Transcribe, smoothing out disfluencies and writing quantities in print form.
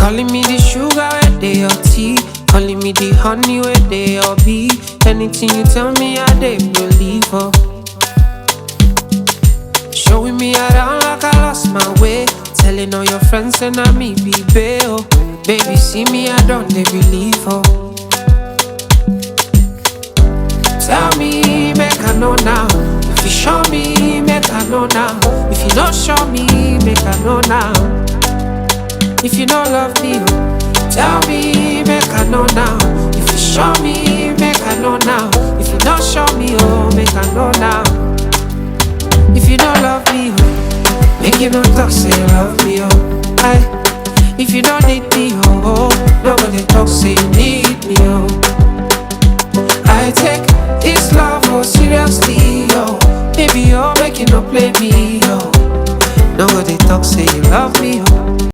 Calling me the sugar where they your tea, calling me the honey where they your bee. Anything you tell me, I dey believe her. Showing me around like I lost my way, telling all your friends and I me be bail. Baby, see me, I don't they believe her. Tell me, make I know now. If you show me, make I know now. If you don't show me, make I know now. If you don't love me, tell me, make I know now. If you show me, make I know now. If you don't show me, oh, make I know now. If you don't love me, oh, make you not talk, say you love me, oh. Aye. If you don't need me, oh, nobody talk, say you need me, oh. I take this love, oh, seriously, oh. Baby, oh, make you not play me, oh. Nobody talk, say you love me, oh.